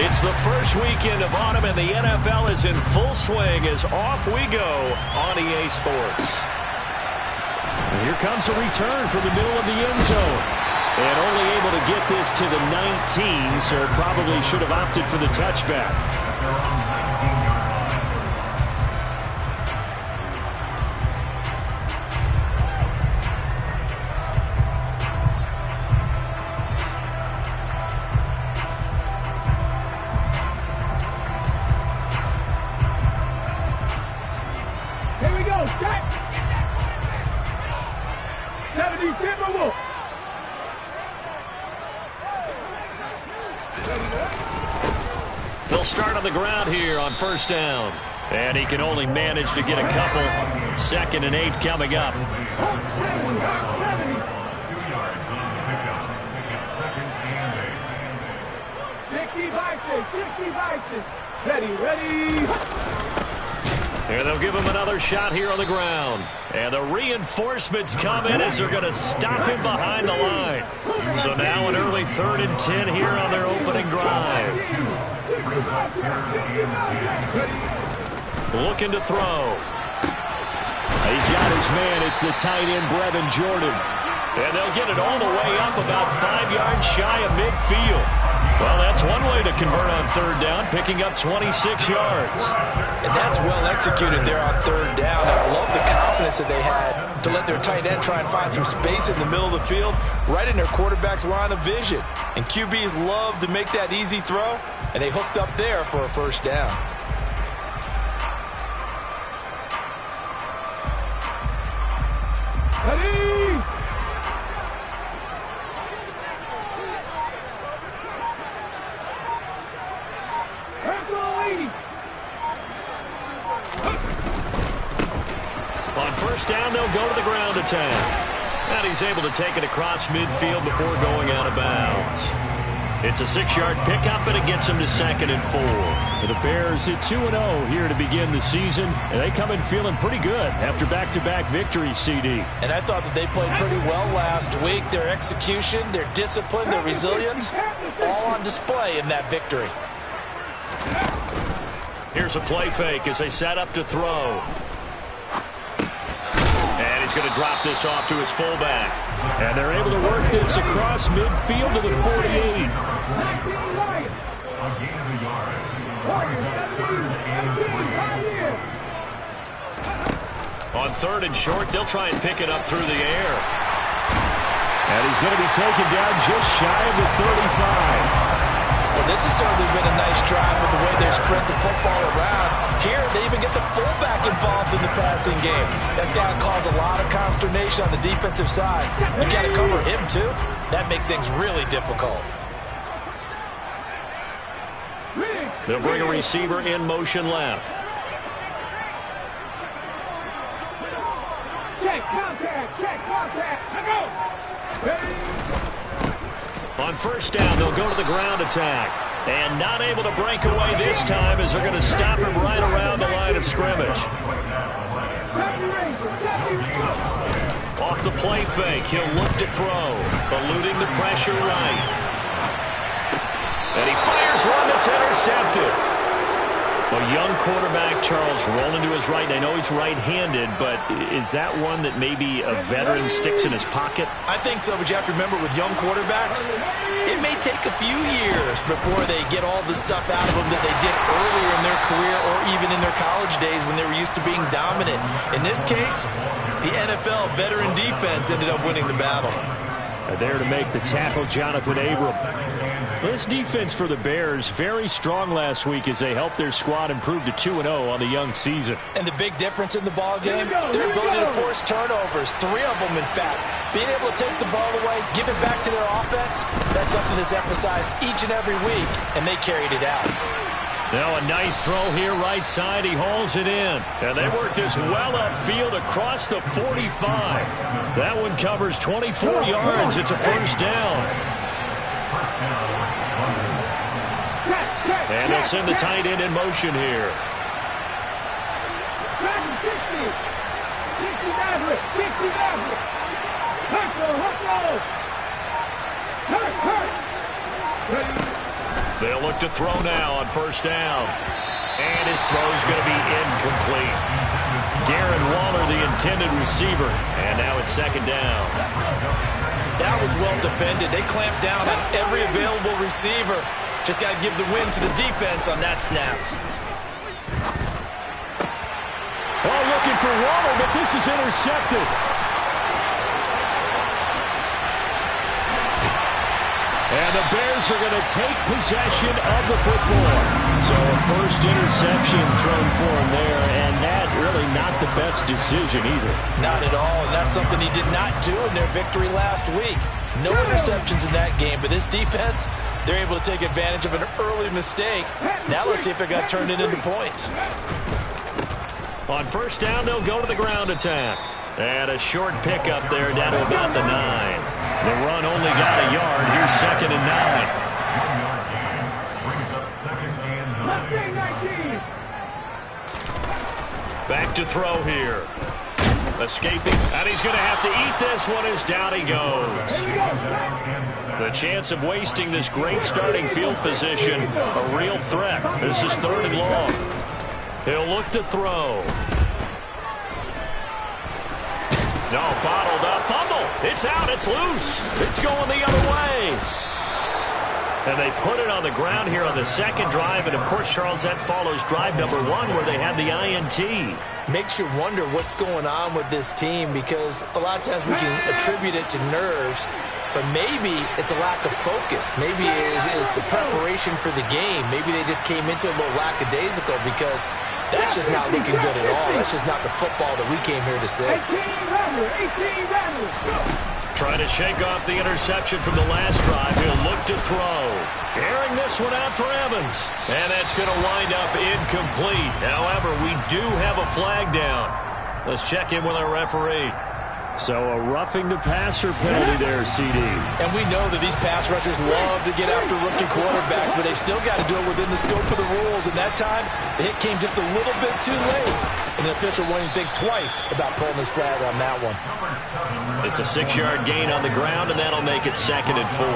It's the first weekend of autumn, and the NFL is in full swing as off we go on EA Sports. And here comes a return from the middle of the end zone. And only able to get this to the 19, so probably should have opted for the touchback. They'll start on the ground here on first down. And he can only manage to get a couple. 2nd and 8 coming up. Ready. And they'll give him another shot here on the ground. And the reinforcements come in as they're going to stop him behind the line. So now an early 3rd and 10 here on their opening drive. Looking to throw. He's got his man. It's the tight end, Brevin Jordan. And they'll get it all the way up about 5 yards shy of midfield. Well, that's one way to convert on 3rd down, picking up 26 yards. And that's well executed there on 3rd down. And I love the confidence that they had to let their tight end try and find some space in the middle of the field, right in their quarterback's line of vision. And QBs love to make that easy throw, and they hooked up there for a 1st down. Ready! On 1st down, they'll go to the ground attack. And he's able to take it across midfield before going out of bounds. It's a 6-yard pickup, and it gets him to 2nd and 4. The Bears at 2-0 here to begin the season. And they come in feeling pretty good after back-to-back victories, CD. And I thought that they played pretty well last week. Their execution, their discipline, their resilience, all on display in that victory. Here's a play fake as they set up to throw. And he's going to drop this off to his fullback. And they're able to work this across midfield to the 48. On 3rd and short, they'll try and pick it up through the air. And he's going to be taken down just shy of the 35. Well, this has certainly been a nice drive with the way they spread the football around. Here, they even get the fullback involved in the passing game. That's got to cause a lot of consternation on the defensive side. You got to cover him, too. That makes things really difficult. They'll bring a receiver in motion left. Check contact, go! On 1st down, they'll go to the ground attack. And not able to break away this time as they're going to stop him right around the line of scrimmage. Off the play fake, he'll look to throw. Eluding the pressure right. And he fires one that's intercepted. A young quarterback, Charles, rolling to his right. I know he's right-handed, but is that one that maybe a veteran sticks in his pocket? I think so, but you have to remember with young quarterbacks, it may take a few years before they get all the stuff out of them that they did earlier in their career or even in their college days when they were used to being dominant. In this case, the NFL veteran defense ended up winning the battle. There to make the tackle, Jonathan Abram. This defense for the Bears, very strong last week as they helped their squad improve to 2-0 on the young season. And the big difference in the ball game, their ability to force turnovers, 3 of them in fact. Being able to take the ball away, give it back to their offense, that's something that's emphasized each and every week, and they carried it out. Now a nice throw here right side. He hauls it in. And they work this well upfield across the 45. That one covers 24 yards. It's a 1st down. And they'll send the tight end in motion here. They'll look to throw now on first down. And his throw is going to be incomplete. Darren Waller, the intended receiver. And now it's second down. That was well defended. They clamped down on every available receiver. Just got to give the win to the defense on that snap. Oh, looking for Waller, but this is intercepted. And the Bears are going to take possession of the football. So a first interception thrown for him there, and that really not the best decision either. Not at all, and that's something he did not do in their victory last week. No interceptions in that game, but this defense, they're able to take advantage of an early mistake. Now let's see if they're going to turn it into points. On first down, they'll go to the ground attack. And a short pickup there down to about the 9. The run only got a yard. Here's second and 9. Back to throw here. Escaping, and he's going to have to eat this one as down he goes. The chance of wasting this great starting field position, a real threat. This is third and long. He'll look to throw. No, bottled up, fumble. It's out, it's loose. It's going the other way. And they put it on the ground here on the second drive. And, of course, Charles, that follows drive number 1 where they had the INT. Makes you wonder what's going on with this team because a lot of times we can attribute it to nerves, but maybe it's a lack of focus. Maybe it is the preparation for the game. Maybe they just came into a little lackadaisical because that's just not looking good at all. That's just not the football that we came here to see. Trying to shake off the interception from the last drive. He'll look to throw. Airing this one out for Evans. And that's going to wind up incomplete. However, we do have a flag down. Let's check in with our referee. So a roughing the passer penalty there, CD. And we know that these pass rushers love to get after rookie quarterbacks, but they've still got to do it within the scope of the rules. And that time, the hit came just a little bit too late. And the official won't even think twice about pulling his flag on that one. It's a 6-yard gain on the ground, and that'll make it second and 4.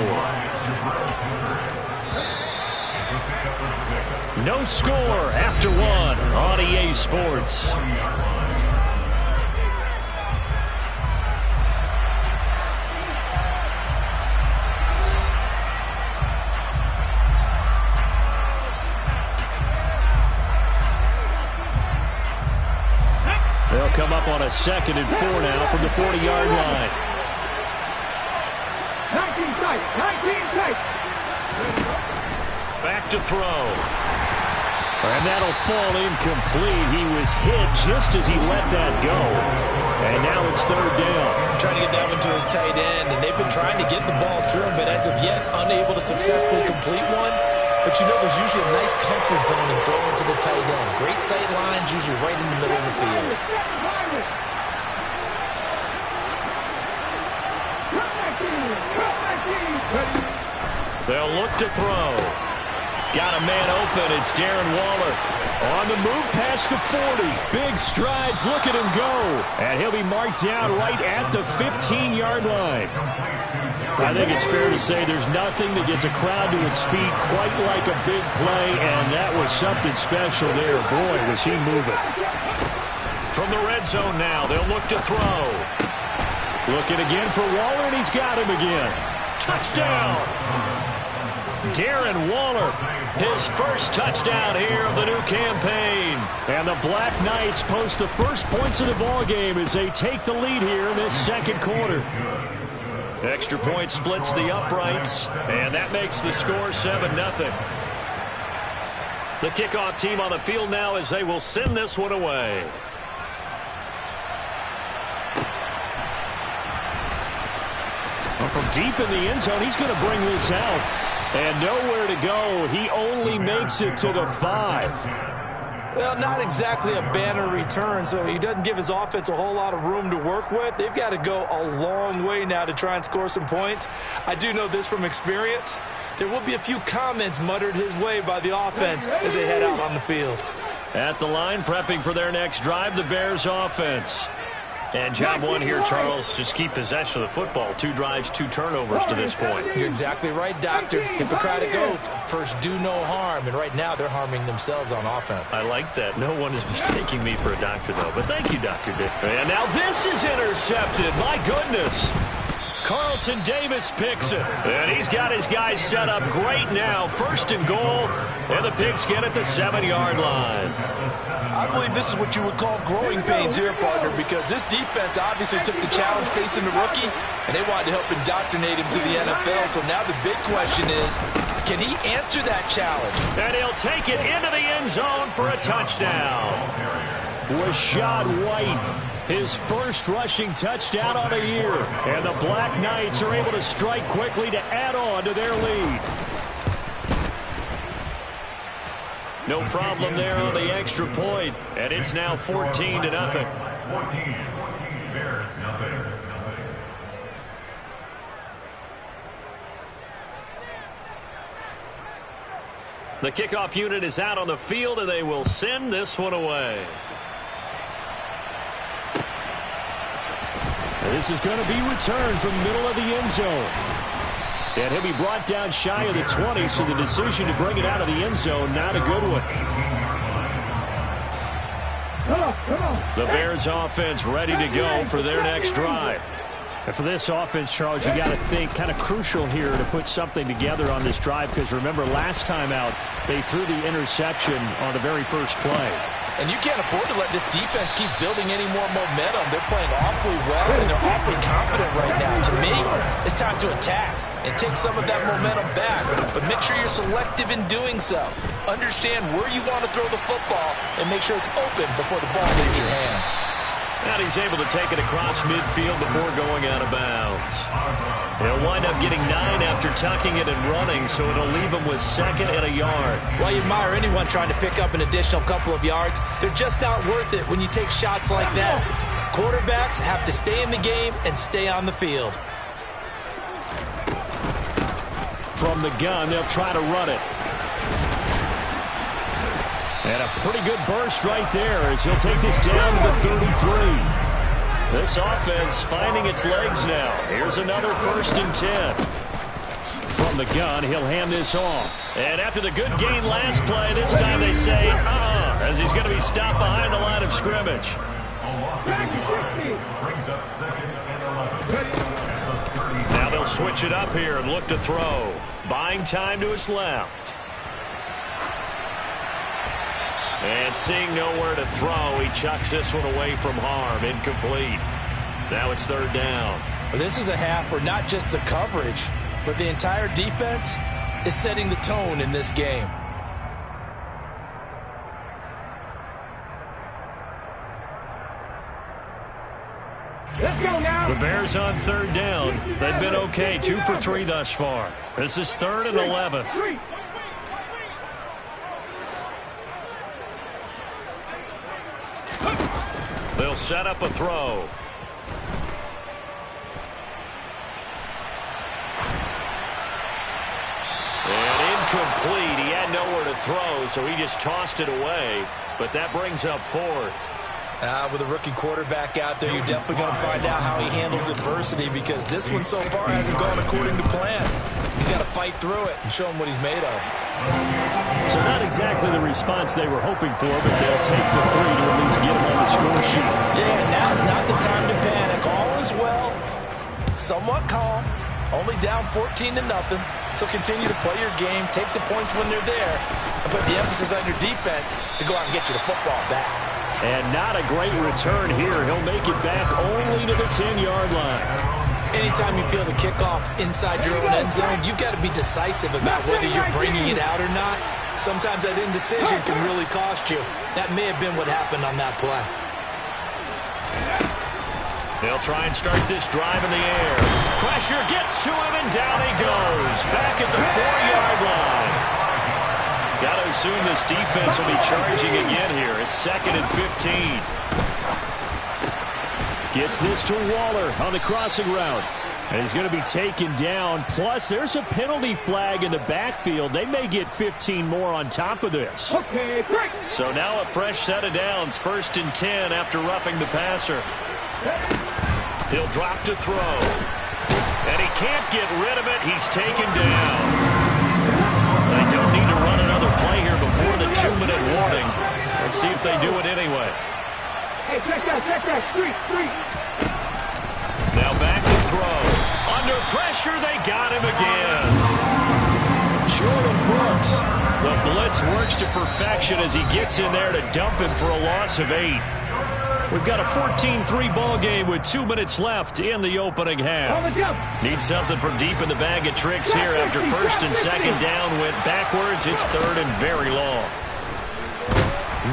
No score after 1 on EA Sports. They'll come up on a second and 4 now from the 40-yard line. 19 tight, 19 tight. Back to throw. And that'll fall incomplete. He was hit just as he let that go. And now it's third down. Trying to get that one to his tight end, and they've been trying to get the ball to him, but as of yet, unable to successfully complete one. But you know there's usually a nice comfort zone in throwing to the tight end. Great sight lines, usually right in the middle of the field. They'll look to throw. Got a man open. It's Darren Waller. On the move past the 40. Big strides. Look at him go. And he'll be marked down right at the 15-yard line. I think it's fair to say there's nothing that gets a crowd to its feet quite like a big play, and that was something special there. Boy, was he moving. From the red zone now, they'll look to throw. Looking again for Waller, and he's got him again. Touchdown! Darren Waller, his first touchdown here of the new campaign. And the Black Knights post the first points of the ballgame as they take the lead here in this second quarter. Extra point splits the uprights, and that makes the score 7-0. The kickoff team on the field now as they will send this one away. Well, from deep in the end zone, he's going to bring this out. And nowhere to go. He only makes it to the 5. Well, not exactly a banner return, so he doesn't give his offense a whole lot of room to work with. They've got to go a long way now to try and score some points. I do know this from experience. There will be a few comments muttered his way by the offense as they head out on the field. At the line, prepping for their next drive, the Bears offense. And job one here, Charles, just keep possession of the football. 2 drives, 2 turnovers to this point. You're exactly right, Doctor. Hippocratic oath. First, do no harm. And right now, they're harming themselves on offense. I like that. No one is mistaking me for a doctor, though. But thank you, Dr. Dick. And now this is intercepted. My goodness. Carlton Davis picks it. And he's got his guys set up great now. 1st and goal. And the Pigskin at the 7-yard line. I believe this is what you would call growing pains here, partner, because this defense obviously took the challenge facing the rookie, and they wanted to help indoctrinate him to the NFL. So now the big question is, can he answer that challenge? And he'll take it into the end zone for a touchdown. Rashad White, his first rushing touchdown on the year. And the Black Knights are able to strike quickly to add on to their lead. No problem there on the extra point, and it's now 14-0. 14, Bears, nothing. The kickoff unit is out on the field, and they will send this one away. And this is going to be returned from the middle of the end zone. And he'll be brought down shy of the 20, so the decision to bring it out of the end zone, not a good one. The Bears offense ready to go for their next drive. And for this offense, Charles, you got to think kind of crucial here to put something together on this drive, because remember last time out they threw the interception on the very first play. And you can't afford to let this defense keep building any more momentum. They're playing awfully well, and they're awfully confident right now. To me, it's time to attack and take some of that momentum back. But make sure you're selective in doing so. Understand where you want to throw the football and make sure it's open before the ball leaves your hands. And he's able to take it across midfield before going out of bounds. He'll wind up getting 9 after tucking it and running, so it'll leave him with 2nd and a yard. Well, you admire anyone trying to pick up an additional couple of yards. They're just not worth it when you take shots like that. Quarterbacks have to stay in the game and stay on the field. From the gun, they'll try to run it. And a pretty good burst right there as he'll take this down to the 33. This offense finding its legs now. Here's another 1st and 10. From the gun, he'll hand this off. And after the good gain last play, this time they say, as he's going to be stopped behind the line of scrimmage. Now they'll switch it up here and look to throw. Buying time to his left. And seeing nowhere to throw, he chucks this one away from harm. Incomplete. Now it's 3rd down. Well, this is a half where not just the coverage, but the entire defense is setting the tone in this game. Let's go now. The Bears on 3rd down. They've been okay, 2 for 3 thus far. This is 3rd and 11. They'll set up a throw. And incomplete. He had nowhere to throw, so he just tossed it away. But that brings up 4th. With a rookie quarterback out there, you're definitely going to find out how he handles adversity, because this one so far hasn't gone according to plan. He's got to fight through it and show him what he's made of. So not exactly the response they were hoping for, but they'll take the 3 to at least get him on the score sheet. Yeah, now's not the time to panic. All is well, somewhat calm, only down 14-0. So continue to play your game, take the points when they're there, and put the emphasis on your defense to go out and get you the football back. And not a great return here. He'll make it back only to the 10-yard line. Anytime you feel the kickoff inside your own end zone, you've got to be decisive about whether you're bringing it out or not. Sometimes that indecision can really cost you. That may have been what happened on that play. They'll try and start this drive in the air. Pressure gets to him, and down he goes. Back at the 4-yard line. Got to assume this defense will be charging again here. It's 2nd and 15. Gets this to Waller on the crossing route. And he's going to be taken down. Plus, there's a penalty flag in the backfield. They may get 15 more on top of this. Okay, break. So now a fresh set of downs. 1st and 10 after roughing the passer. He'll drop to throw. And he can't get rid of it. He's taken down. They don't need to run another play here before the 2-minute warning. Let's see if they do it anyway. Hey, check that. Street. Now back to throw. Under pressure, they got him again. Jordan Brooks. The blitz works to perfection as he gets in there to dump him for a loss of 8. We've got a 14-3 ball game with 2 minutes left in the opening half. Need something from deep in the bag of tricks here after 1st and 2nd down went backwards. It's 3rd and very long.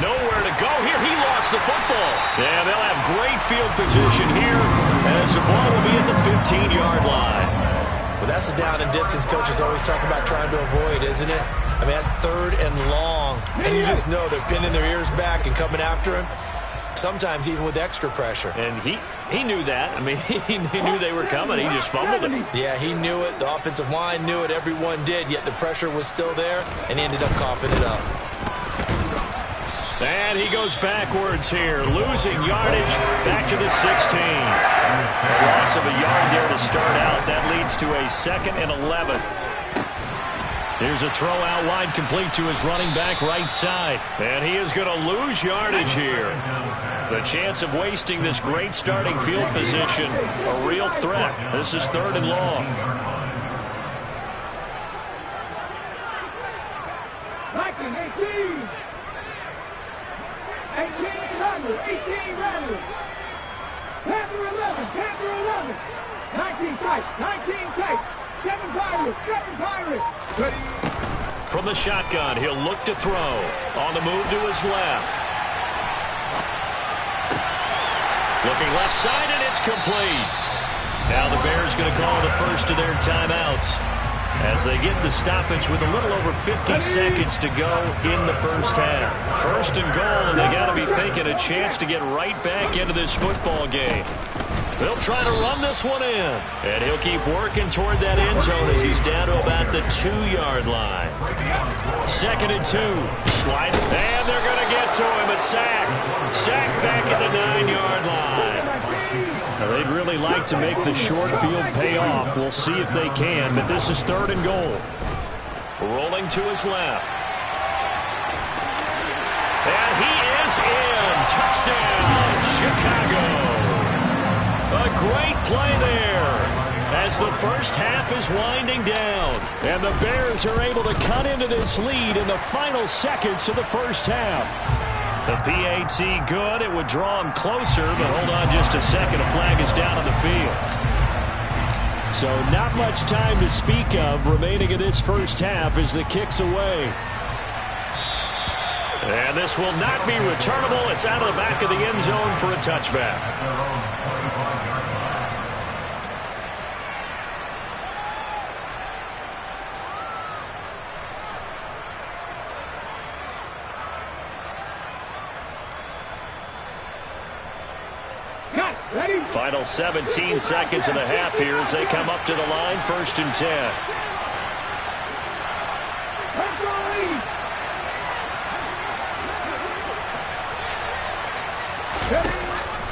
Nowhere to go here. He lost the football. Yeah, they'll have great field position here as the ball will be at the 15-yard line. Well, that's the down and distance coaches always talk about trying to avoid, isn't it? I mean, that's 3rd and long. And you just know they're pinning their ears back and coming after him. Sometimes even with extra pressure. And he knew that. I mean, he knew they were coming. He just fumbled it. Yeah, he knew it. The offensive line knew it. Everyone did. Yet the pressure was still there, and he ended up coughing it up. And he goes backwards here, losing yardage back to the 16. A loss of a yard there to start out. That leads to a 2nd and 11. Here's a throw out wide, complete to his running back right side. And he is going to lose yardage here. The chance of wasting this great starting field position, a real threat. This is 3rd and long. 18 runners. Panther 11. 19 tight. 7 Pirates. Ready. From the shotgun, he'll look to throw. On the move to his left. Looking left side, and it's complete. Now the Bears going to call the first of their timeouts as they get the stoppage with a little over 50 seconds to go in the first half. 1st and goal, and they got to be thinking a chance to get right back into this football game. They'll try to run this one in, and he'll keep working toward that end zone as he's down to about the 2-yard line. 2nd and 2. Slide, and they're going to get to him. A sack. Sack back at the 9-yard line. Now, they'd really like to make the short field pay off. We'll see if they can, but this is 3rd and goal. Rolling to his left. And he is in. Touchdown, Chicago. A great play there as the first half is winding down. And the Bears are able to cut into this lead in the final seconds of the first half. The PAT good. It would draw him closer, but hold on just a second. A flag is down on the field. So not much time to speak of remaining in this first half as the kick's away. And this will not be returnable. It's out of the back of the end zone for a touchback. Final 17 seconds of the half here as they come up to the line. 1st and 10.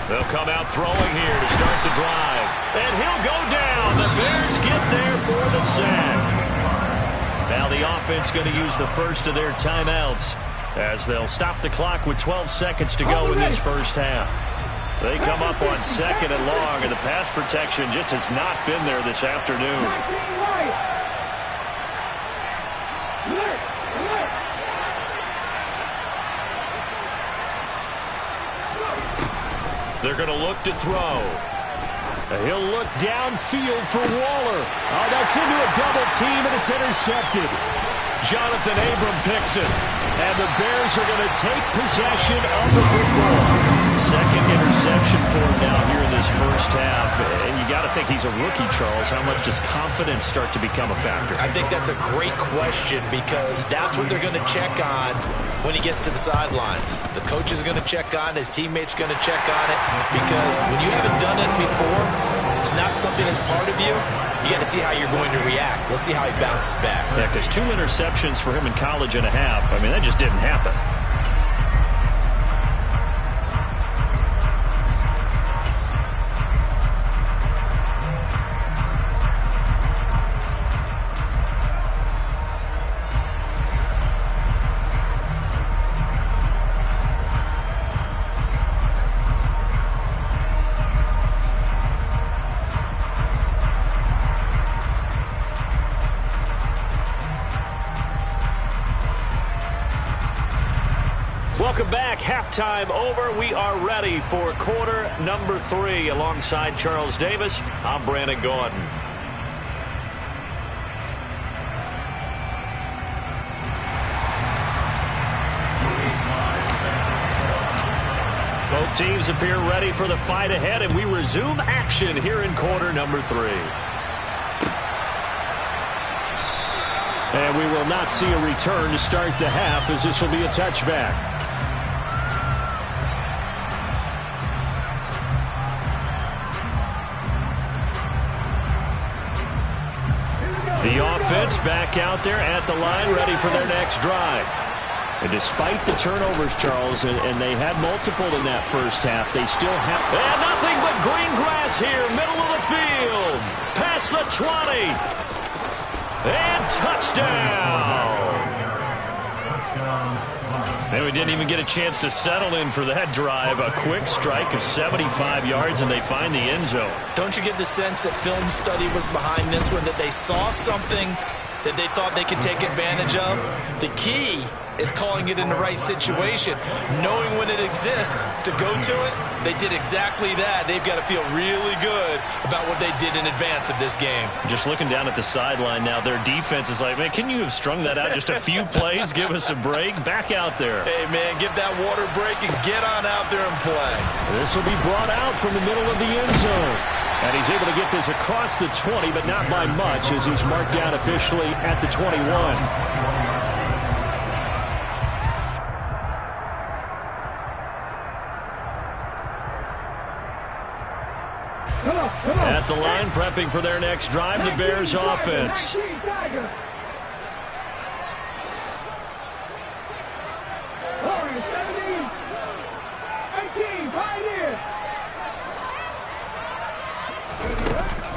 They'll come out throwing here to start the drive. And he'll go down. The Bears get there for the sack. Now the offense going to use the first of their timeouts as they'll stop the clock with 12 seconds to go in this first half. They come up on 2nd and long, and the pass protection just has not been there this afternoon. They're going to look to throw. He'll look downfield for Waller. Oh, that's into a double team, and it's intercepted. Jonathan Abram picks it. And the Bears are going to take possession of the football. 2nd interception for him now here in this first half. And you got to think he's a rookie, Charles. How much does confidence start to become a factor? I think that's a great question because that's what they're going to check on when he gets to the sidelines. The coach is going to check on it. His teammates are going to check on it because when you haven't done it before, it's not something that's part of you, you got to see how you're going to react. Let's see how he bounces back. Yeah, because 2 interceptions for him in college and a half. I mean, that just didn't happen. Welcome back. Halftime over. We are ready for quarter number 3. Alongside Charles Davis, I'm Brandon Gordon. Both teams appear ready for the fight ahead, and we resume action here in quarter number 3. And we will not see a return to start the half, as this will be a touchback. The offense back out there at the line, ready for their next drive. And despite the turnovers, Charles, and they had multiple in that first half, they still have... And nothing but green grass here, middle of the field. Past the 20. And touchdown. And we didn't even get a chance to settle in for that drive. A quick strike of 75 yards, and they find the end zone. Don't you get the sense that film study was behind this one, that they saw something that they thought they could take advantage of? The key is calling it in the right situation, knowing when it exists to go to it. They did exactly that. They've got to feel really good about what they did in advance of this game. Just looking down at the sideline now, their defense is like, man, can you have strung that out just a few plays? Give us a break. Back out there. Hey, man, give that water break and get on out there and play. This will be brought out from the middle of the end zone. And he's able to get this across the 20, but not by much, as he's marked down officially at the 21. At the line, prepping for their next drive, the Bears offense.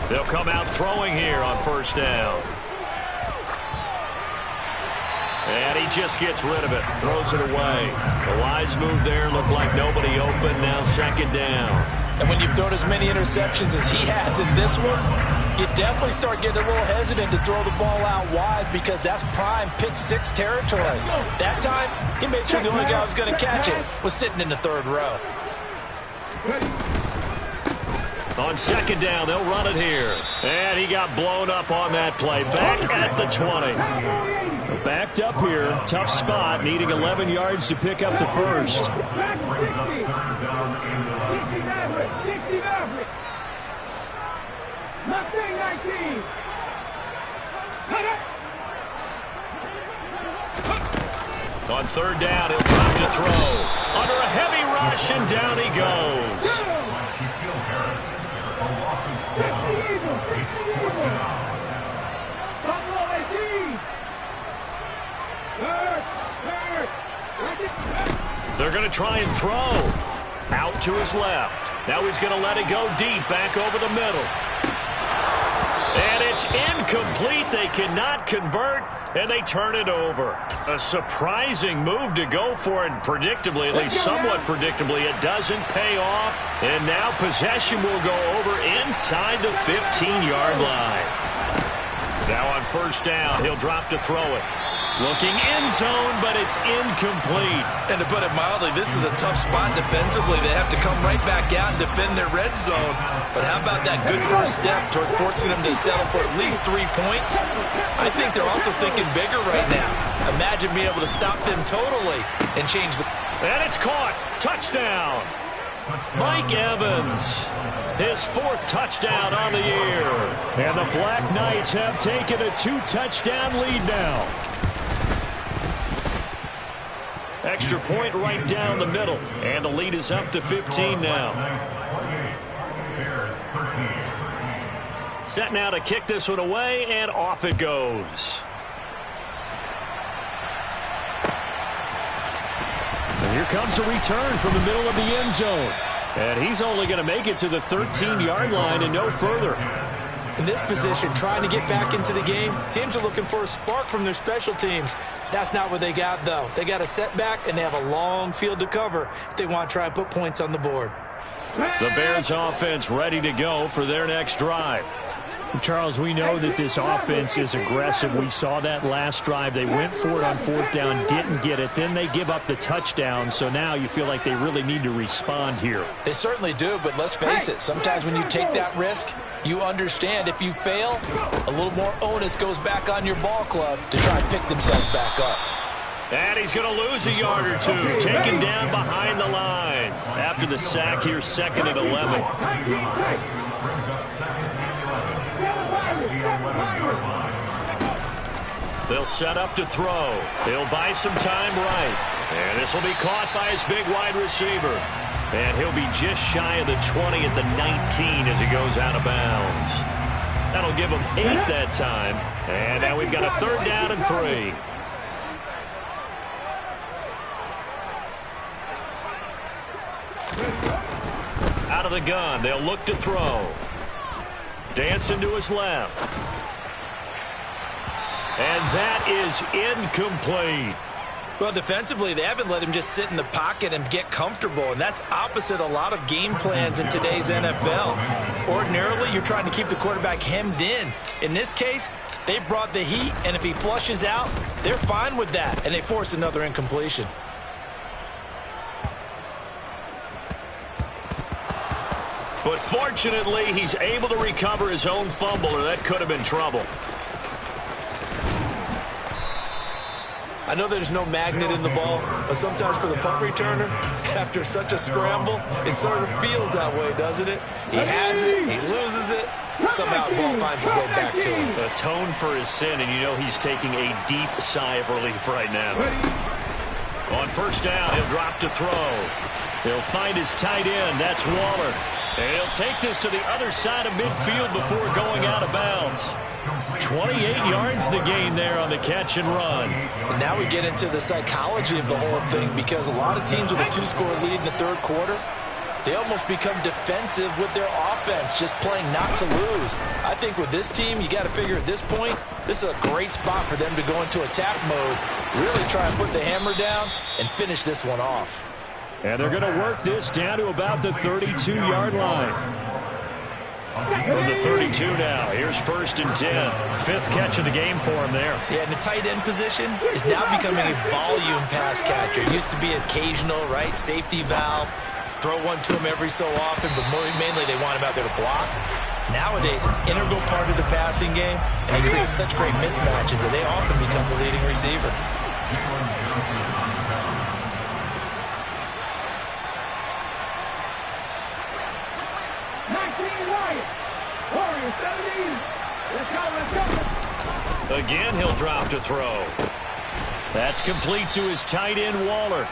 They'll come out throwing here on first down. And he just gets rid of it, throws it away. A wise move there, looked like nobody open, now second down. And when you've thrown as many interceptions as he has in this one, you definitely start getting a little hesitant to throw the ball out wide, because that's prime pick 6 territory. That time, he made sure the only guy who was going to catch it was sitting in the third row. On second down, they'll run it here. And he got blown up on that play. Back at the 20. Backed up here. Tough spot. Needing 11 yards to pick up the first. On third down, he'll drop to throw. Under a heavy rush, and down he goes. They're going to try and throw. Out to his left. Now he's going to let it go deep, back over the middle. And it's incomplete. They cannot convert, and they turn it over. A surprising move to go for it, predictably, at least somewhat predictably. It doesn't pay off, and now possession will go over inside the 15-yard line. Now on first down, he'll drop to throw it. Looking end zone, but it's incomplete. And to put it mildly, this is a tough spot defensively. They have to come right back out and defend their red zone. But how about that good first step towards forcing them to settle for at least 3 points? I think they're also thinking bigger right now. Imagine being able to stop them totally and change the... And it's caught. Touchdown. Mike Evans, his 4th touchdown on the year. And the Black Knights have taken a 2-touchdown lead now. Extra point right down the middle. And the lead is up to 15 now. Set now to kick this one away, and off it goes. And here comes a return from the middle of the end zone. And he's only going to make it to the 13-yard line and no further. In this position, trying to get back into the game, teams are looking for a spark from their special teams. That's not what they got, though. They got a setback, and they have a long field to cover if they want to try and put points on the board. The Bears offense ready to go for their next drive. Charles, we know that this offense is aggressive. We saw that last drive. They went for it on fourth down, didn't get it. Then they give up the touchdown. So now you feel like they really need to respond here. They certainly do, but let's face it. Sometimes when you take that risk, you understand if you fail, a little more onus goes back on your ball club to try and pick themselves back up. And he's going to lose a yard or two. Taken down behind the line. After the sack here, 2nd and 11. They'll set up to throw. He'll buy some time right. And this will be caught by his big wide receiver. And he'll be just shy of the 20 at the 19 as he goes out of bounds. That'll give him 8 that time. And now we've got a 3rd down and 3. Out of the gun, they'll look to throw. Dancing to his left. And that is incomplete. Well, defensively, they haven't let him just sit in the pocket and get comfortable, and that's opposite a lot of game plans in today's NFL. Ordinarily, you're trying to keep the quarterback hemmed in. In this case, they brought the heat, and if he flushes out, they're fine with that, and they force another incompletion. But fortunately, he's able to recover his own fumble, or that could have been trouble. I know there's no magnet in the ball, but sometimes for the punt returner, after such a scramble, it sort of feels that way, doesn't it? He has it, he loses it, somehow the ball finds its way back to him. Atone for his sin, and you know he's taking a deep sigh of relief right now. On 1st down, he'll drop to throw. He'll find his tight end, that's Waller. And he'll take this to the other side of midfield before going out of bounds. 28 yards the gain there on the catch and run. And now we get into the psychology of the whole thing, because a lot of teams with a 2-score lead in the 3rd quarter, they almost become defensive with their offense, just playing not to lose. I think with this team, you got to figure at this point, this is a great spot for them to go into attack mode, really try and put the hammer down and finish this one off. And they're going to work this down to about the 32-yard line. From the 32 now, here's 1st and 10. 5th catch of the game for him there. Yeah, and the tight end position is now becoming a volume pass catcher. It used to be occasional, right, safety valve, throw one to him every so often, but mainly they want him out there to block. Nowadays, an integral part of the passing game, and they create such great mismatches that they often become the leading receiver. Again, he'll drop to throw. That's complete to his tight end, Waller.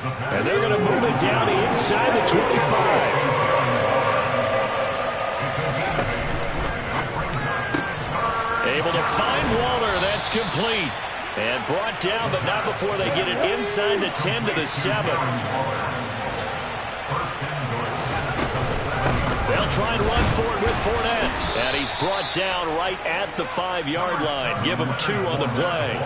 And they're going to move it down to inside the 25. Able to find Waller. That's complete. And brought down, but not before they get it inside the 10 to the 7. They'll try and run for it with Fournette. And he's brought down right at the 5-yard line. Give him 2 on the play.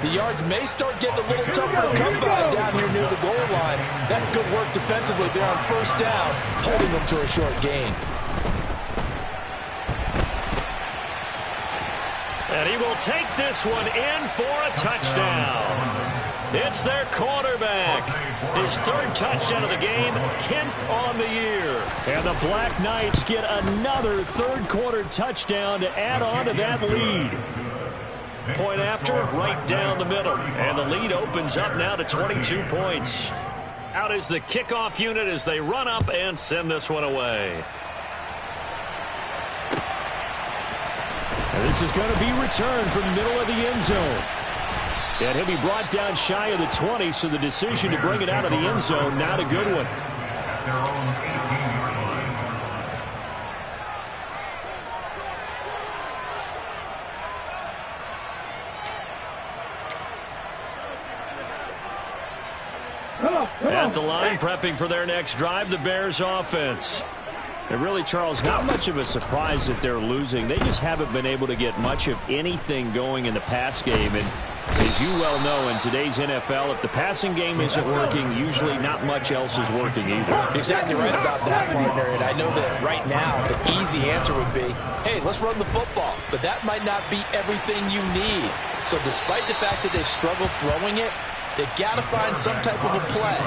The yards may start getting a little tougher to come by down here near the goal line. That's good work defensively there on 1st down, holding them to a short gain. And he will take this one in for a touchdown. It's their quarterback. His 3rd touchdown of the game, 10th on the year. And the Black Knights get another 3rd quarter touchdown to add on to that lead. Point after, right down the middle. And the lead opens up now to 22 points. Out is the kickoff unit as they run up and send this one away. And this is going to be returned from the middle of the end zone. And he'll be brought down shy of the 20, so the decision to bring it out of the end zone, not a good one. At the line, prepping for their next drive, the Bears offense. And really, Charles, not much of a surprise that they're losing. They just haven't been able to get much of anything going in the pass game. And as you well know, in today's NFL, if the passing game isn't working, usually not much else is working either. Exactly right about that, partner. And I know that right now the easy answer would be, hey, let's run the football. But that might not be everything you need. So despite the fact that they've struggled throwing it, they've got to find some type of a play,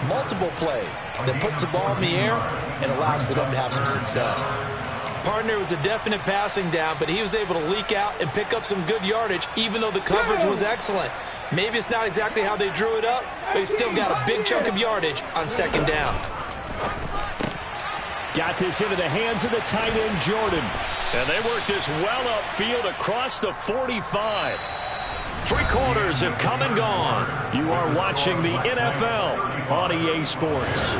multiple plays, that puts the ball in the air and allows for them to have some success. Partner was a definite passing down, but he was able to leak out and pick up some good yardage, even though the coverage was excellent. Maybe it's not exactly how they drew it up, but he still got a big chunk of yardage on second down. Got this into the hands of the tight end, Jordan. And they work this well upfield across the 45. 3 quarters have come and gone. You are watching the NFL on EA Sports.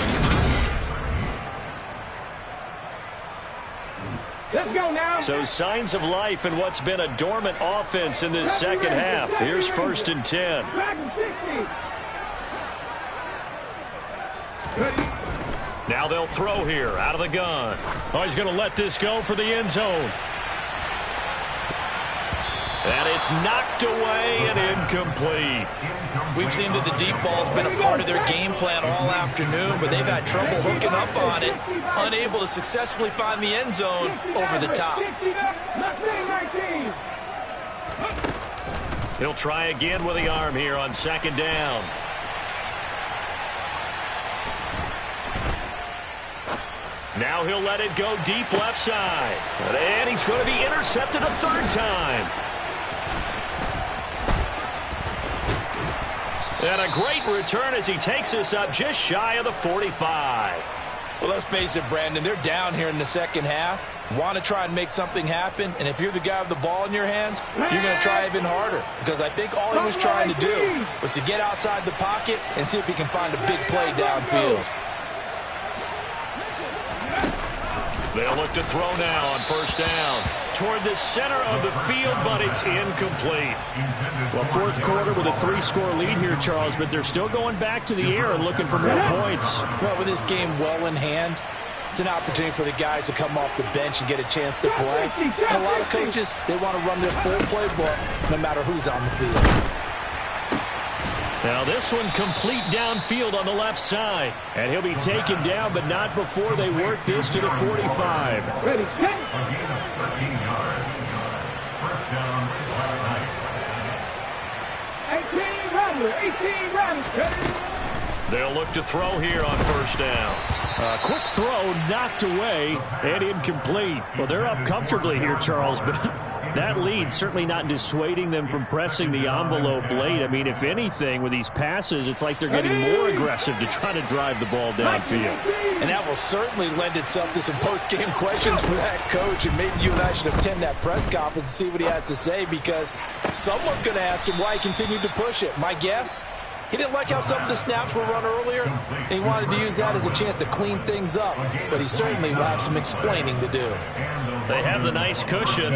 Let's go now. So signs of life in what's been a dormant offense in this second half. Here's 1st and 10. Back and 60. Now they'll throw here out of the gun. Oh, he's going to let this go for the end zone. And it's knocked away and incomplete. We've seen that the deep ball's been a part of their game plan all afternoon, but they've had trouble hooking up on it, unable to successfully find the end zone over the top. He'll try again with the arm here on 2nd down. Now he'll let it go deep left side. And he's going to be intercepted a 3rd time. And a great return as he takes us up just shy of the 45. Well, let's face it, Brandon, they're down here in the second half. Want to try and make something happen, and if you're the guy with the ball in your hands, you're going to try even harder. Because I think all he was trying to do was to get outside the pocket and see if he can find a big play downfield. They'll look to throw now on 1st down. Toward the center of the field, but it's incomplete. Well, 4th quarter with a 3-score lead here, Charles, but they're still going back to the air and looking for more points. Well, with this game well in hand, it's an opportunity for the guys to come off the bench and get a chance to play. And a lot of coaches, they want to run their full playbook no matter who's on the field. Now this one complete downfield on the left side. And he'll be taken down, but not before they work this to the 45. Ready, set. 18 runners. They'll look to throw here on 1st down. A quick throw knocked away and incomplete. Well, they're up comfortably here, Charles, but that lead certainly not dissuading them from pressing the envelope late. I mean, if anything, with these passes, it's like they're getting more aggressive to try to drive the ball downfield. And that will certainly lend itself to some post-game questions for that coach. And maybe you and I should attend that press conference and see what he has to say, because someone's going to ask him why he continued to push it. My guess, he didn't like how some of the snaps were run earlier, and he wanted to use that as a chance to clean things up. But he certainly will have some explaining to do. They have the nice cushion.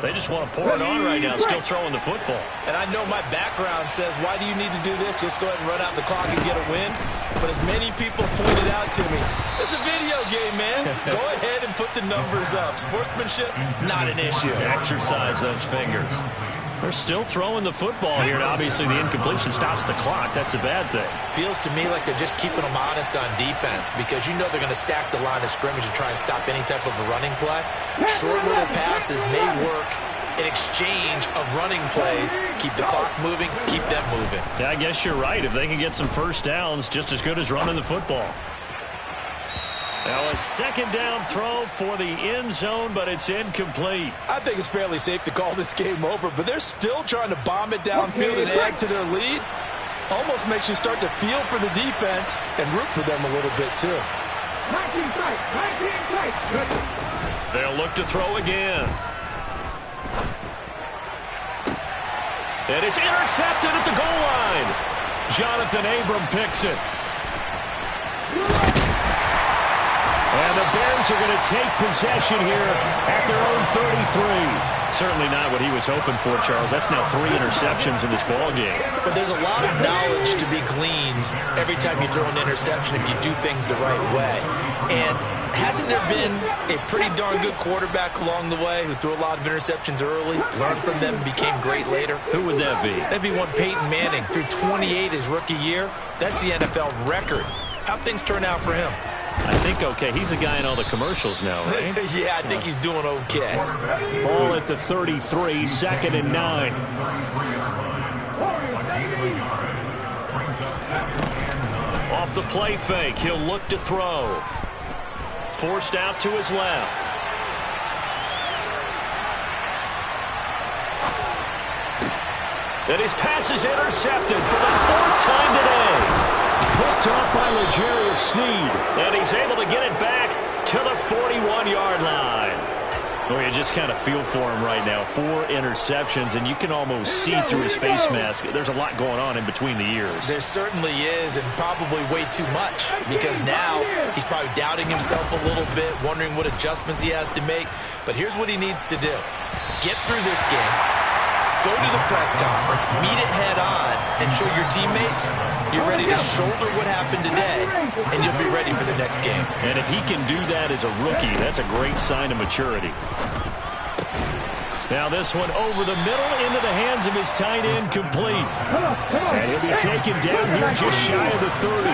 They just want to pour it on right now, still throwing the football. And I know my background says, why do you need to do this? Just go ahead and run out the clock and get a win. But as many people pointed out to me, it's a video game, man. Go ahead and put the numbers up. Sportsmanship, not an issue. Exercise those fingers. They're still throwing the football here, and obviously the incompletion stops the clock. That's a bad thing. Feels to me like they're just keeping them honest on defense, because you know they're going to stack the line of scrimmage and try and stop any type of a running play. Short little passes may work in exchange of running plays. Keep the clock moving, keep them moving. Yeah, I guess you're right. If they can get some 1st downs, just as good as running the football. Now a 2nd down throw for the end zone, but it's incomplete. I think it's fairly safe to call this game over, but they're still trying to bomb it downfield and add to their lead. Almost makes you start to feel for the defense and root for them a little bit too. 19 strikes. They'll look to throw again. And it's intercepted at the goal line. Jonathan Abram picks it. And the Bears Bears are going to take possession here at their own 33. Certainly not what he was hoping for, Charles. That's now 3 interceptions in this ball game. But there's a lot of knowledge to be gleaned every time you throw an interception if you do things the right way. And hasn't there been a pretty darn good quarterback along the way who threw a lot of interceptions early, learned from them, and became great later? Who would that be? That'd be one Peyton Manning. Threw 28 his rookie year. That's the NFL record. How'd things turn out for him? I think okay. He's the guy in all the commercials now, right? Yeah, I think he's doing okay. Ball at the 33, 2nd and 9. Off the play fake, he'll look to throw. Forced out to his left. And his pass is intercepted for the 4th time today. Picked off by L'Jarius Sneed. And he's able to get it back to the 41-yard line. Well, you just kind of feel for him right now. 4 interceptions, and you can almost see through his face mask. There's a lot going on in between the ears. There certainly is, and probably way too much, because now he's probably doubting himself a little bit, wondering what adjustments he has to make. But here's what he needs to do. Get through this game. Go to the press conference, meet it head on, and show your teammates you're ready to shoulder what happened today, and you'll be ready for the next game. And if he can do that as a rookie, that's a great sign of maturity. Now this one over the middle into the hands of his tight end, complete. And he'll be taken down here just shy of the 30.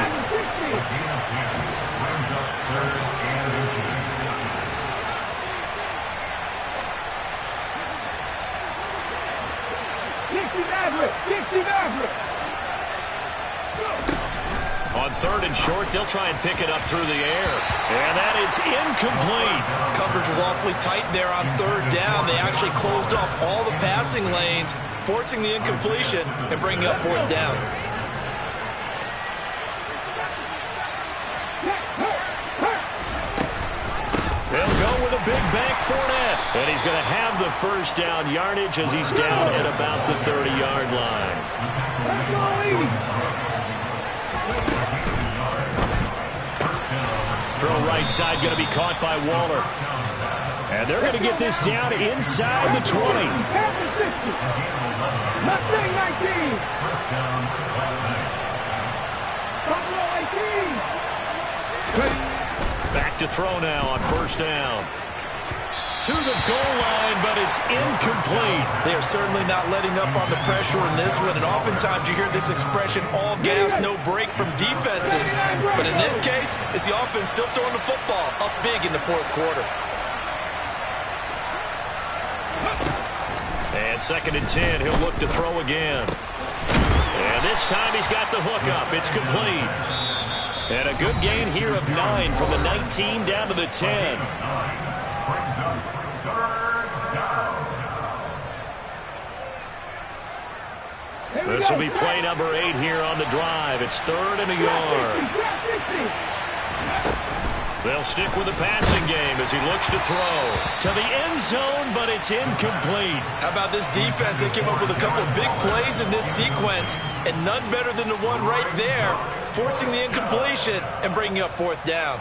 On 3rd and short, they'll try and pick it up through the air. And that is incomplete. Coverage was awfully tight there on 3rd down. They actually closed off all the passing lanes, forcing the incompletion and bringing up 4th down. They'll go with a big bank Fournette. And he's going to have the 1st down yardage as he's down at about the 30-yard line. Throw right side going to be caught by Waller. And they're going to get this down inside the 20. Back to throw now on 1st down. To the goal line, but it's incomplete. They are certainly not letting up on the pressure in this one, and oftentimes you hear this expression, all gas, no break from defenses. But in this case, it's the offense still throwing the football up big in the 4th quarter. And 2nd and 10, he'll look to throw again. And this time he's got the hook up. It's complete. And a good gain here of 9 from the 19 down to the 10. This will be play number 8 here on the drive. It's 3rd and a yard. They'll stick with the passing game as he looks to throw to the end zone, but it's incomplete. How about this defense? They came up with a couple of big plays in this sequence, and none better than the one right there, forcing the incompletion and bringing up 4th down.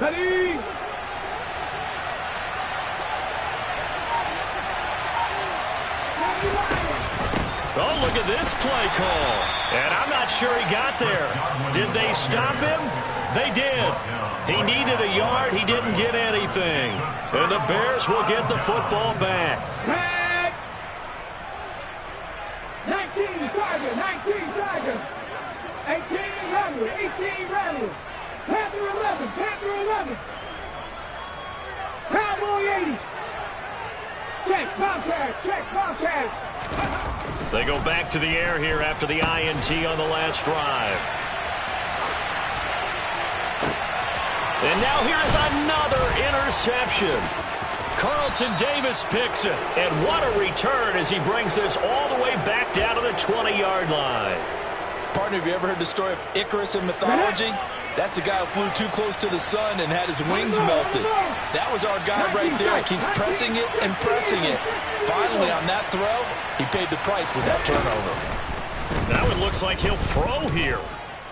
Ready? Oh, look at this play call. And I'm not sure he got there. Did they stop him? They did. He needed a yard. He didn't get anything. And the Bears will get the football back. Back. 19 Tiger, 19 Tiger. 18 Rattler, 18 Rattler. Panther 11, Panther 11. Cowboy 80. Check, contact, check, contact. They go back to the air here after the INT on the last drive. And now here is another interception. Carlton Davis picks it. And what a return as he brings this all the way back down to the 20-yard line. Partner, have you ever heard the story of Icarus in mythology? That's the guy who flew too close to the sun and had his wings melted. That was our guy right there. He keeps pressing it and pressing it. Finally, on that throw, he paid the price with that turnover. Now it looks like he'll throw here.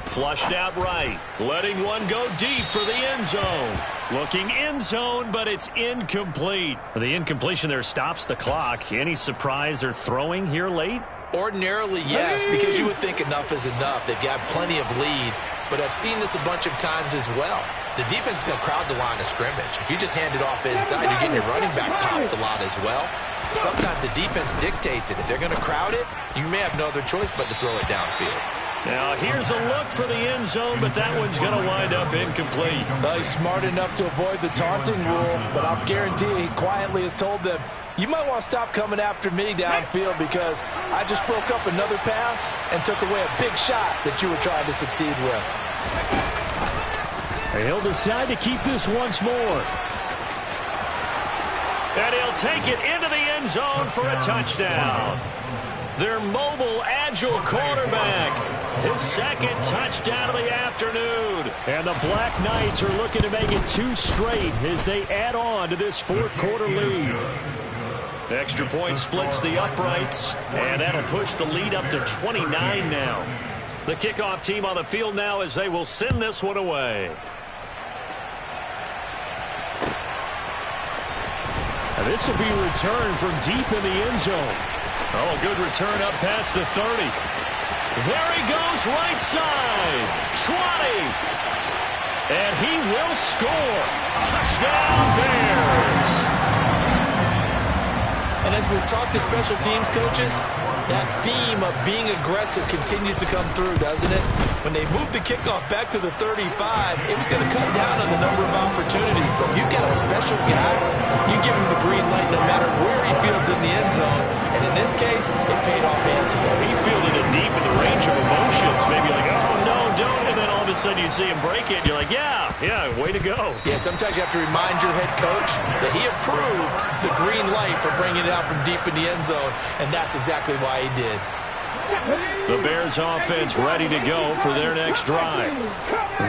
Flushed out right. Letting one go deep for the end zone. Looking end zone, but it's incomplete. The incompletion there stops the clock. Any surprise they're throwing here late? Ordinarily, yes, because you would think enough is enough. They've got plenty of lead, but I've seen this a bunch of times as well. The defense is going to crowd the line of scrimmage. If you just hand it off inside, you're getting your running back popped a lot as well. Sometimes the defense dictates it. If they're going to crowd it, you may have no other choice but to throw it downfield. Now, here's a look for the end zone, but that one's going to wind up incomplete. Well, he's smart enough to avoid the taunting rule, but I'll guarantee he quietly has told them, you might want to stop coming after me downfield because I just broke up another pass and took away a big shot that you were trying to succeed with. He'll decide to keep this once more. And he'll take it into the end zone for a touchdown. Their mobile, agile quarterback. His second touchdown of the afternoon. And the Black Knights are looking to make it 2 straight as they add on to this fourth quarter lead. Extra point splits the uprights, and that'll push the lead up to 29 now. The kickoff team on the field now as they will send this one away. And this will be returned from deep in the end zone. Oh, good return up past the 30. There he goes, right side. 20. And he will score. Touchdown, Bears. And as we've talked to special teams coaches, that theme of being aggressive continues to come through, doesn't it? When they moved the kickoff back to the 35, it was going to cut down on the number of opportunities. But if you've got a special guy, you give him the green light no matter where he fields in the end zone. And in this case, it paid off handsomely. He fielded it deep in the range of emotions. Maybe like, oh, no, don't. And then all of a sudden you see him break it. And you're like, yeah, way to go. Yeah, sometimes you have to remind your head coach that he approved the green light for bringing it out from deep in the end zone. And that's exactly why he did. The Bears offense ready to go for their next drive.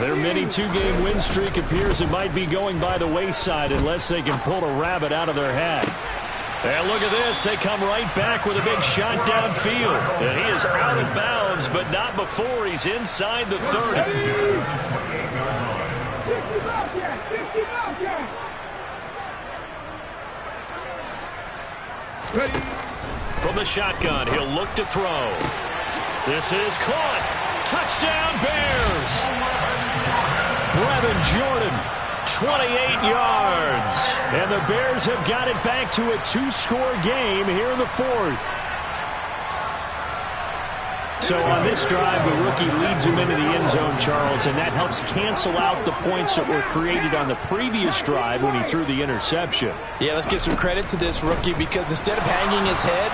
Their mini 2-game win streak appears it might be going by the wayside unless they can pull a rabbit out of their hat. And look at this. They come right back with a big shot downfield. And he is out of bounds, but not before he's inside the 30. Ready. From the shotgun, he'll look to throw. This is caught. Touchdown, Bears. Brevin Jordan, 28 yards. And the Bears have got it back to a 2-score game here in the fourth. So on this drive, the rookie leads him into the end zone, Charles, and that helps cancel out the points that were created on the previous drive when he threw the interception. Yeah, let's give some credit to this rookie because instead of hanging his head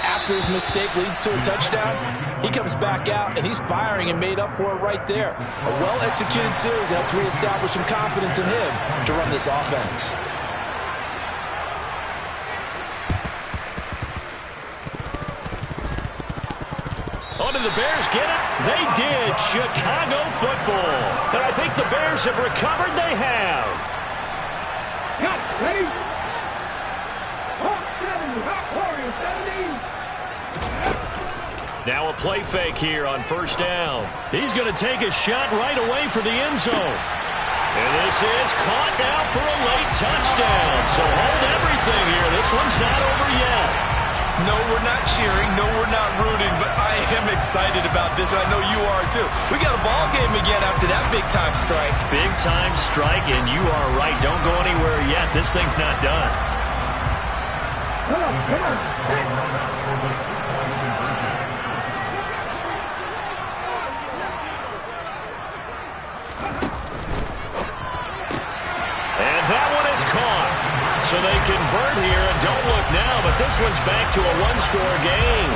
after his mistake leads to a touchdown, he comes back out and he's firing and made up for it right there. A well-executed series helps reestablish some confidence in him to run this offense. Oh, did the Bears get it? They did. Chicago football. And I think the Bears have recovered. They have. Cut. Ready. Hawk 70. Hawk Warrior 70. Now a play fake here on first down. He's going to take a shot right away for the end zone. And this is caught now for a late touchdown. So hold everything here. This one's not over yet. No, we're not cheering. No, we're not rooting. But I am excited about this, and I know you are too. We got a ball game again after that big-time strike. Big-time strike, and you are right. Don't go anywhere yet. This thing's not done. Come on, come on. And that one is caught. So they convert here, and don't look now, but this one's back to a 1-score game.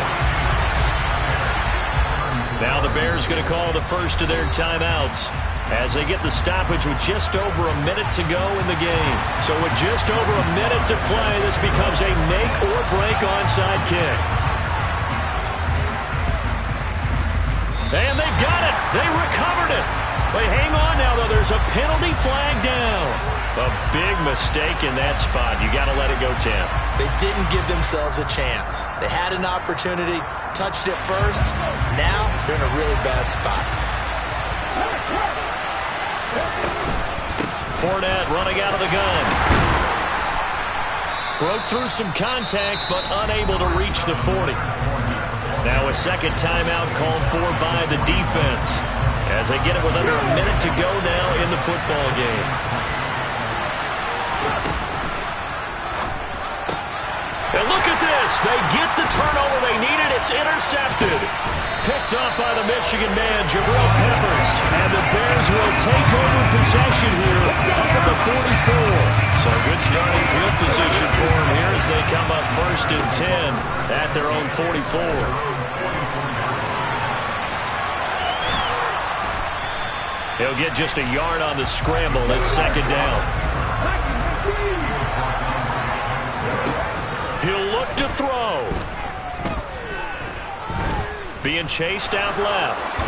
Now the Bears going to call the first of their timeouts as they get the stoppage with just over a minute to go in the game. So with just over a minute to play, this becomes a make-or-break onside kick. And they've got it. They recovered it. They hang on now, though. There's a penalty flag down. A big mistake in that spot. You got to let it go, Tim. They didn't give themselves a chance. They had an opportunity, touched it first. Now they're in a really bad spot. Fournette running out of the gun. Broke through some contact, but unable to reach the 40. Now a second timeout called for by the defense, as they get it with under a minute to go now in the football game. And look at this. They get the turnover they needed. It's intercepted. Picked up by the Michigan man, Jabril Peppers. And the Bears will take over possession here up at the 44. So good starting field position for them here as they come up 1st and 10 at their own 44. He'll get just a yard on the scramble. It's 2nd down. He'll look to throw. Being chased out left.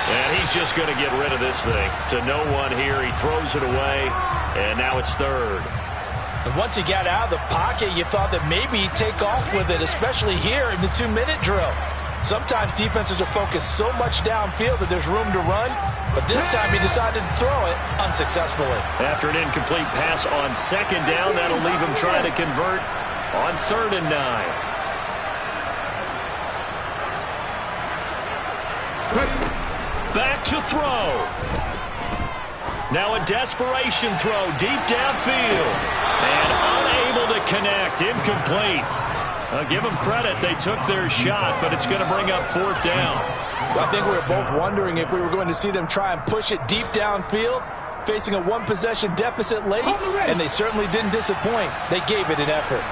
And he's just going to get rid of this thing. To no one here. He throws it away. And now it's 3rd. And once he got out of the pocket, you thought that maybe he'd take off with it, especially here in the 2-minute drill. Sometimes defenses are focused so much downfield that there's room to run, but this time he decided to throw it unsuccessfully. After an incomplete pass on 2nd down, that'll leave him trying to convert on 3rd and 9. Back to throw. Now a desperation throw deep downfield. And unable to connect. Incomplete. Give them credit. They took their shot, but it's going to bring up 4th down. Well, I think we were both wondering if we were going to see them try and push it deep downfield, facing a 1-possession deficit late, and they certainly didn't disappoint. They gave it an effort.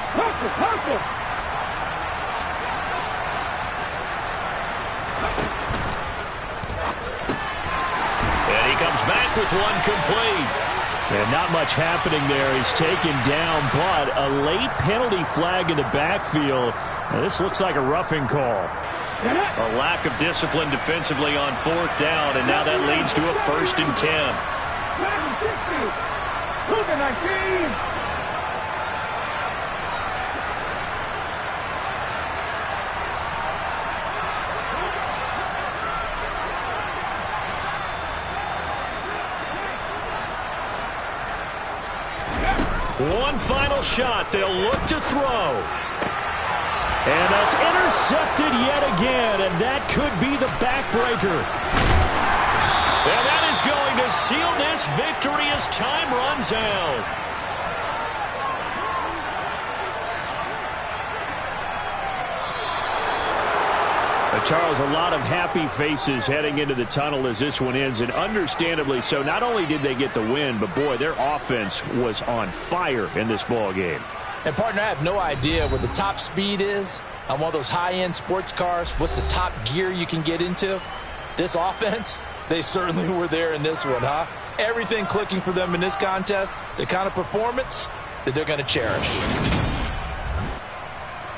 And he comes back with one complete. And not much happening there. He's taken down, but a late penalty flag in the backfield. Now, this looks like a roughing call. A lack of discipline defensively on 4th down, and now that leads to a 1st and 10. One final shot. They'll look to throw. And that's intercepted yet again, and that could be the backbreaker. And that is going to seal this victory as time runs out. Charles, a lot of happy faces heading into the tunnel as this one ends, and understandably so. Not only did they get the win, but boy, their offense was on fire in this ball game. And partner, I have no idea what the top speed is on one of those high-end sports cars. What's the top gear you can get into? This offense, they certainly were there in this one, huh? Everything clicking for them in this contest, the kind of performance that they're going to cherish.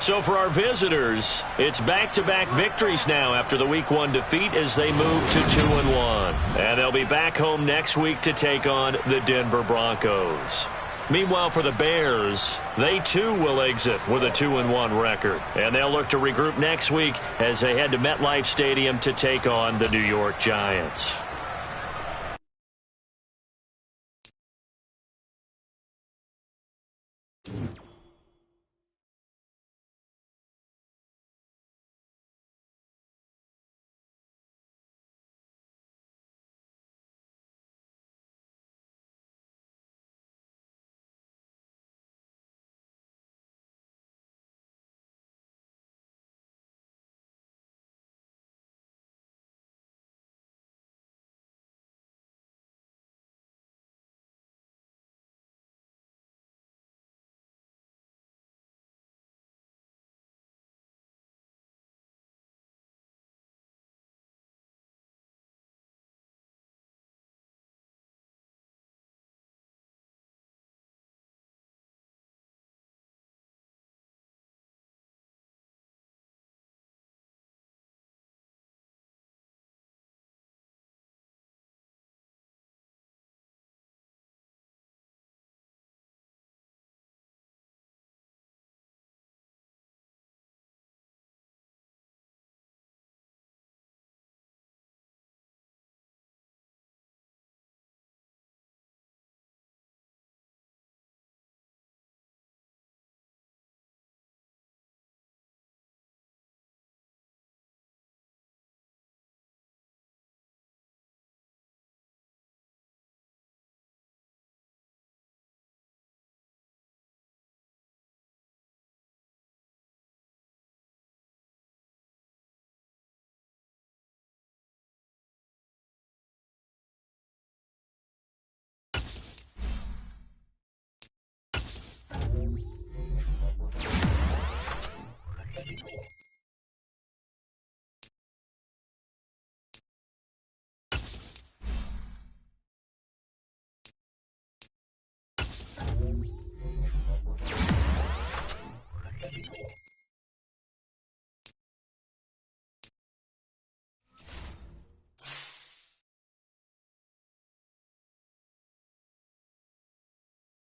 So for our visitors, it's back-to-back victories now after the Week 1 defeat as they move to 2-1. And they'll be back home next week to take on the Denver Broncos. Meanwhile, for the Bears, they too will exit with a 2-1 record. And they'll look to regroup next week as they head to MetLife Stadium to take on the New York Giants.